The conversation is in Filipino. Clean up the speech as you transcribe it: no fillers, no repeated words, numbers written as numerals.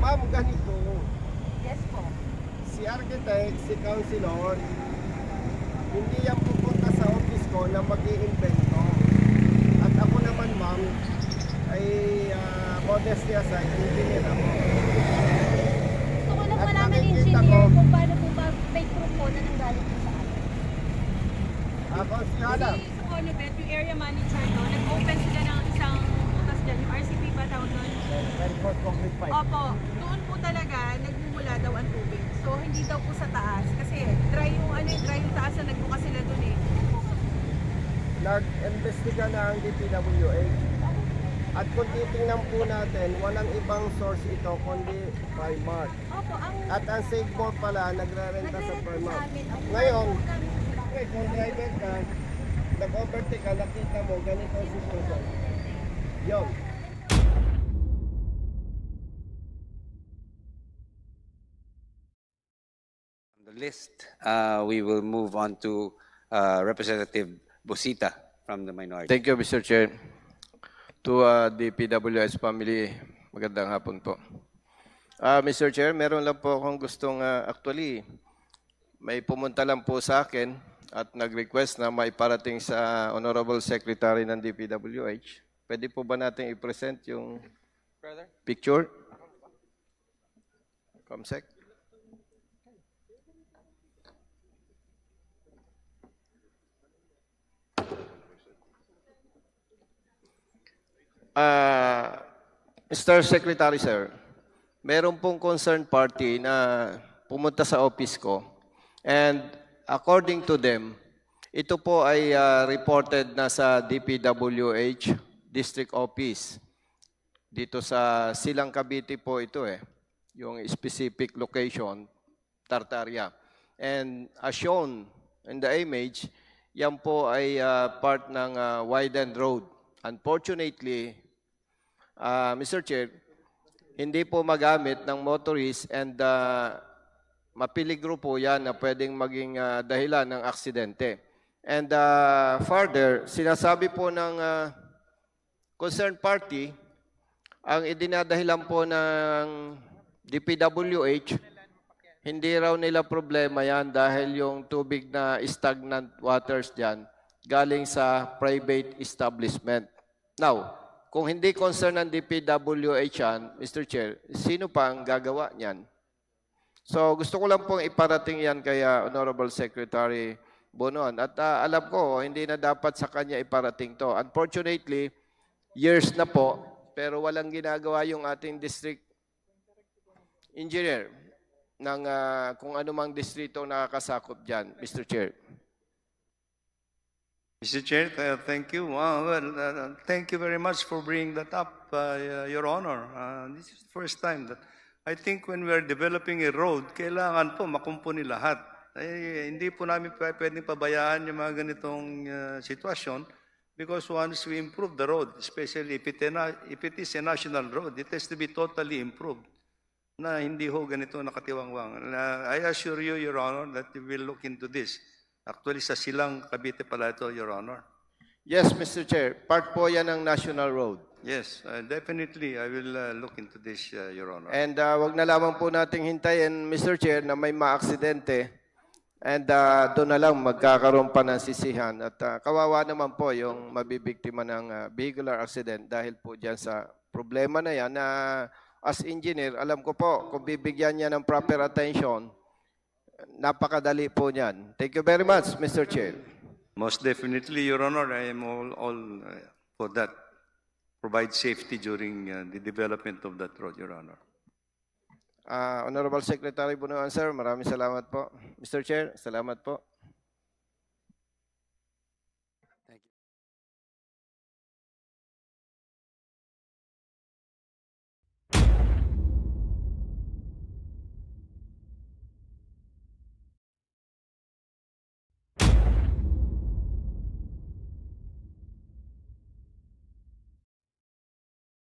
Ma'am, ganito. Yes po. Si architect, si councilor, hindi yan pupunta sa office ko na mag-iimbento. At ako naman, ma'am, ay modesty aside, engineer ako. Gusto ko lang At malaman, nakikita engineer, ko- kung paano po ba may proof po na nanggaling po sa akin. Ako, siya Sa Conobet, yung area manager doon, nag-open sila ng isang butas dyan, yung RCP ba tawag doon? Airport concrete pipe. Opo, doon po talaga nagmumula daw ang tubig. So hindi daw po sa taas kasi dry yung dry yung taas na nagbukas sila doon eh. Nag-investiga na ang DPWH. At kung titingnan po natin, walang ibang source ito kundi Primark. Opo, At ang Sigmore pala, nagre-renta sa nagre-rent po Primark. sa amin. Ang Ngayon, po namin sa bahay. okay, kung driver ka, nag-overtake ka, nakita mo, ganito ang sitwasyon. Yun. The list, we will move on to Representative Busita from the minority. Thank you, Mr. Chair. To the PWS family, magandang hapon po. Mr. Chair, meron lang po akong gustong actually, may pumunta lang po sa akin at nag-request na may parating sa Honorable Secretary ng DPWH. Pwede po ba natin i-present yung picture? Comsec? Mr. Secretary, sir, meron pong concerned party na pumunta sa office ko and according to them, ito po ay reported na sa DPWH District Office. Dito sa Silang Cavite po ito yung specific location, Tartaria. And as shown in the image, yan po ay part ng Wyden Road. Unfortunately, Mr. Chair, hindi po magamit ng motorist and mapiligro po yan na pwedeng maging dahilan ng aksidente. And further, sinasabi po ng concerned party, ang idinadahilan po ng DPWH, hindi raw nila problema yan dahil yung tubig na stagnant waters dyan galing sa private establishment. Now, kung hindi concern ng DPWH yan, Mr. Chair, sino pa ang gagawa niyan? So gusto ko lang pong iparating yan kay Honorable Secretary Bonoan. At alam ko, hindi na dapat sa kanya iparating to. Unfortunately, years na po, pero walang ginagawa yung ating district engineer ng kung anumang distrito nakakasakop dyan, Mr. Chair. Mr. Chair, thank you. Thank you very much for bringing that up, Your Honor. This is the first time that I think when we are developing a road, kailangan po makumpuni lahat. Hindi po namin pwedeng pabayaan yung mga ganitong sitwasyon because once we improve the road, especially if it is a national road, it has to be totally improved na hindi ho ganito nakatiwangwang. I assure you, Your Honor, that we will look into this. Actually, sa Silang Cavite pala ito, Your Honor. Yes, Mr. Chair. Part po yan ng National Road. Yes, definitely. I will look into this, Your Honor. And wag na lamang po nating hintayin, Mr. Chair, na may maaksidente. And doon na lang magkakaroon pa ng sisihan. At kawawa naman po yung mabibiktima ng vehicular accident dahil po dyan sa problema na yan na as engineer, alam ko po, kung bibigyan niya ng proper attention, napakadali po niyan. Thank you very much, Mr. Chair. Most definitely, Your Honor, I am all for that. Provide safety during the development of that road, Your Honor. Honorable Secretary Bunuan, sir, maraming salamat po. Mr. Chair, salamat po.